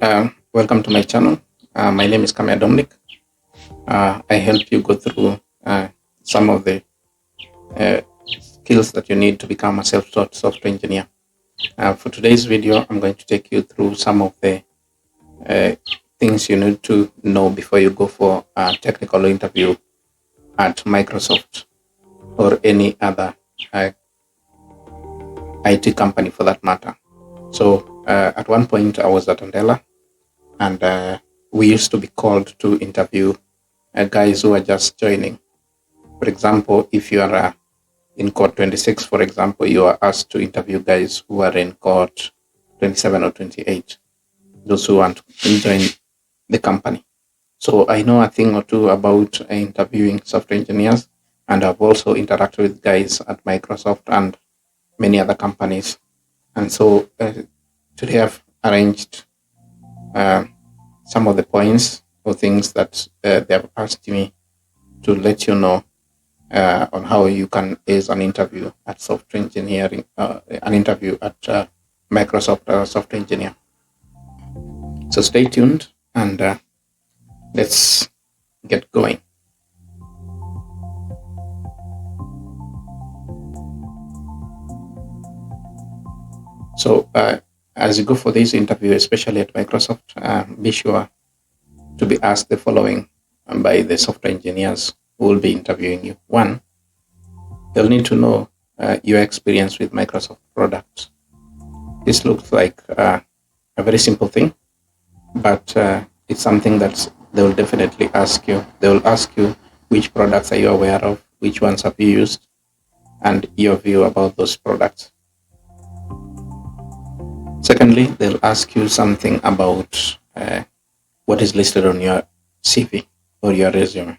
Welcome to my channel. My name is Kamea Dominic. I help you go through some of the skills that you need to become a self-taught software engineer. For today's video, I'm going to take you through some of the things you need to know before you go for a technical interview at Microsoft or any other IT company for that matter. So at one point, I was at Andela, and we used to be called to interview guys who are just joining. For example, if you are in court 26, for example, you are asked to interview guys who are in court 27 or 28, those who want to join the company. So I know a thing or two about interviewing software engineers, and I've also interacted with guys at Microsoft and many other companies. And so today I've arranged some of the points or things that they have asked me to let you know on how you can ace an interview at software engineering, an interview at Microsoft software engineer. So stay tuned and let's get going. So as you go for this interview, especially at Microsoft, be sure to be asked the following by the software engineers who will be interviewing you. One, they'll need to know your experience with Microsoft products. This looks like a very simple thing, but it's something that they will definitely ask you. They will ask you which products are you aware of, which ones have you used, and your view about those products. Secondly, they'll ask you something about what is listed on your CV or your resume.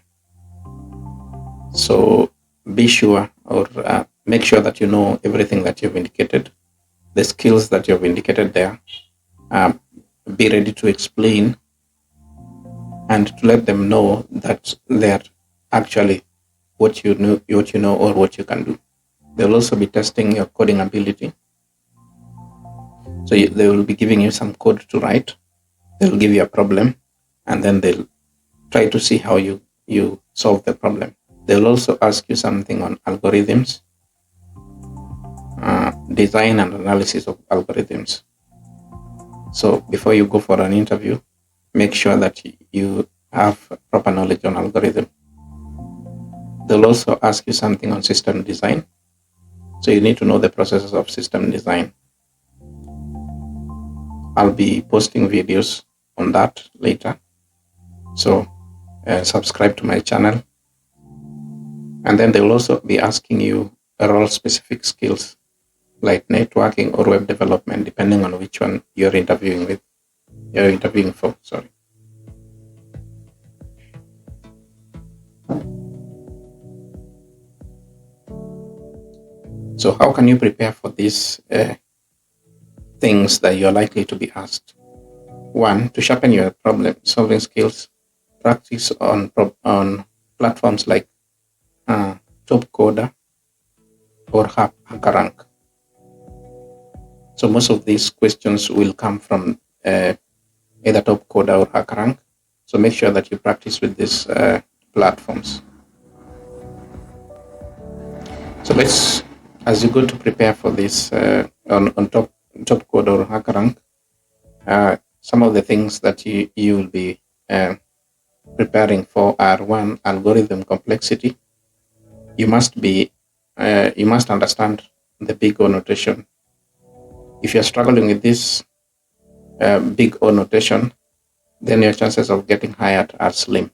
So be sure or make sure that you know everything that you've indicated, the skills that you've indicated there. Be ready to explain and to let them know that they're actually what you know or what you can do. They'll also be testing your coding ability. So they will be giving you some code to write. They'll give you a problem, and then they'll try to see how you solve the problem. They'll also ask you something on algorithms, design and analysis of algorithms. So before you go for an interview, make sure that you have proper knowledge on algorithm. They'll also ask you something on system design. So you need to know the processes of system design. I'll be posting videos on that later. So subscribe to my channel. And then they'll also be asking you role-specific skills like networking or web development, depending on which one you're interviewing for. Sorry. So how can you prepare for these things that you're likely to be asked? One, to sharpen your problem-solving skills, practice on platforms like TopCoder or HackerRank. So most of these questions will come from either TopCoder or HackerRank. So make sure that you practice with these platforms. So as you go to prepare for this on TopCoder or HackerRank, some of the things that you will be preparing for are: one, algorithm complexity. You must understand the big O notation. If you're struggling with this big O notation, then your chances of getting hired are slim.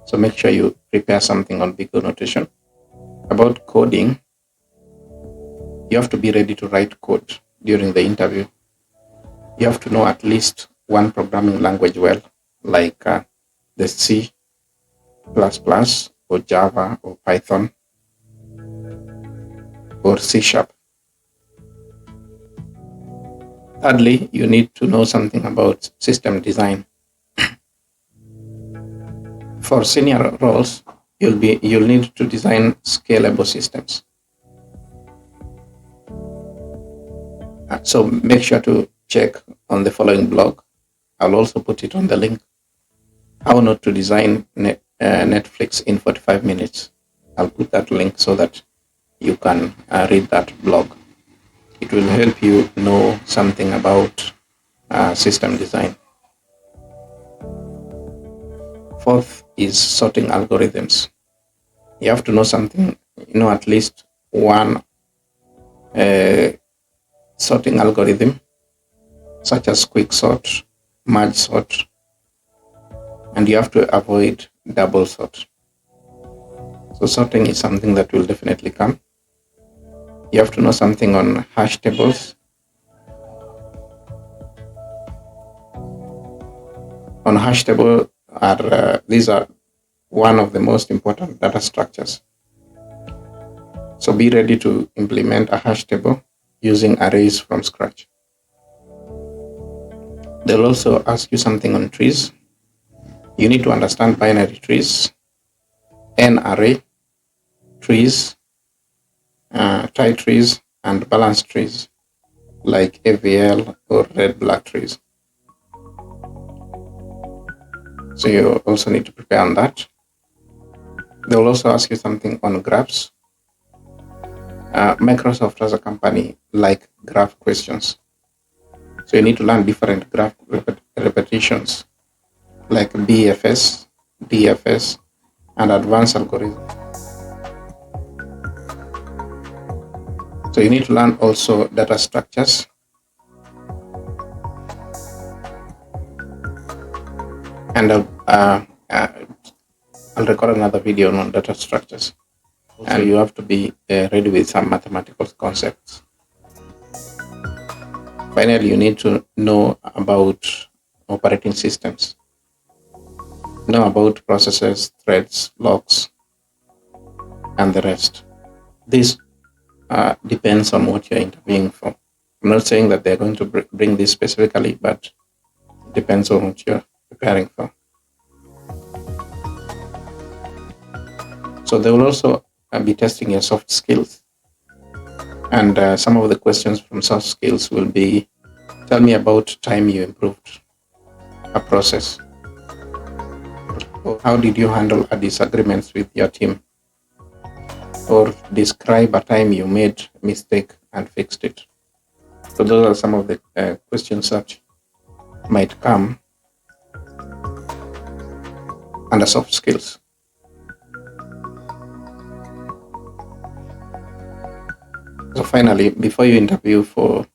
So make sure you prepare something on big O notation. About coding, you have to be ready to write code during the interview. You have to know at least one programming language well, like the C++ or Java or Python or C#. Thirdly, you need to know something about system design. For senior roles, you'll need to design scalable systems. So make sure to check on the following blog I'll also put it on the link. How not to design Netflix in 45 minutes. I'll put that link so that you can read that blog. It will help you know something about system design. Fourth is sorting algorithms. You have to know something, at least one sorting algorithm, such as quick sort, merge sort, and you have to avoid double sort. So sorting is something that will definitely come. You have to know something on hashtables. On hashtable these are one of the most important data structures. So be ready to implement a hash table using arrays from scratch. They'll also ask you something on trees. You need to understand binary trees, n array trees, tie trees, and balanced trees like AVL or red-black trees. So you also need to prepare on that. They will also ask you something on graphs. Microsoft as a company like graph questions. So you need to learn different graph repetitions like BFS, DFS, and advanced algorithm. So you need to learn also data structures. And I'll record another video on data structures. And you have to be ready with some mathematical concepts. Finally, you need to know about operating systems. Know about processes, threads, locks, and the rest. This depends on what you're interviewing for. I'm not saying that they're going to bring this specifically, but it depends on what you're preparing for. So they will also be testing your soft skills. And some of the questions from soft skills will be, tell me about time you improved a process. Or how did you handle a disagreements with your team? Or describe a time you made a mistake and fixed it. So those are some of the questions that might come under soft skills. So finally, before you interview for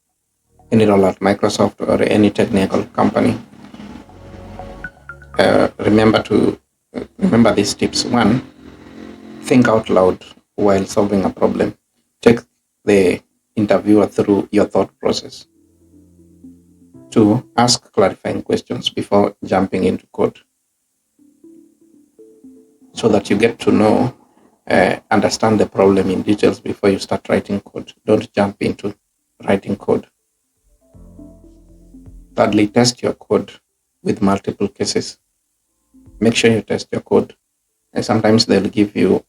any role at Microsoft or any technical company, remember these tips. 1, think out loud while solving a problem. Take the interviewer through your thought process. 2, ask clarifying questions before jumping into code, so that you get to know, understand the problem in details before you start writing code. Don't jump into writing code. Thirdly, test your code with multiple cases. Make sure you test your code. And sometimes they'll give you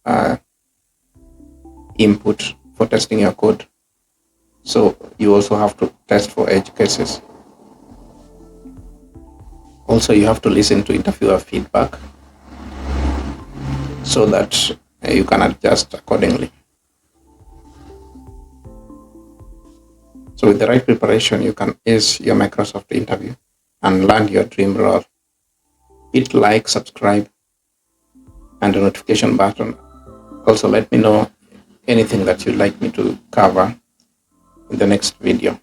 input for testing your code. So you also have to test for edge cases. Also, you have to listen to interviewer feedback so that you can adjust accordingly. So with the right preparation, you can ace your Microsoft interview and land your dream role. Hit like, subscribe, and the notification button. Also, let me know anything that you'd like me to cover in the next video.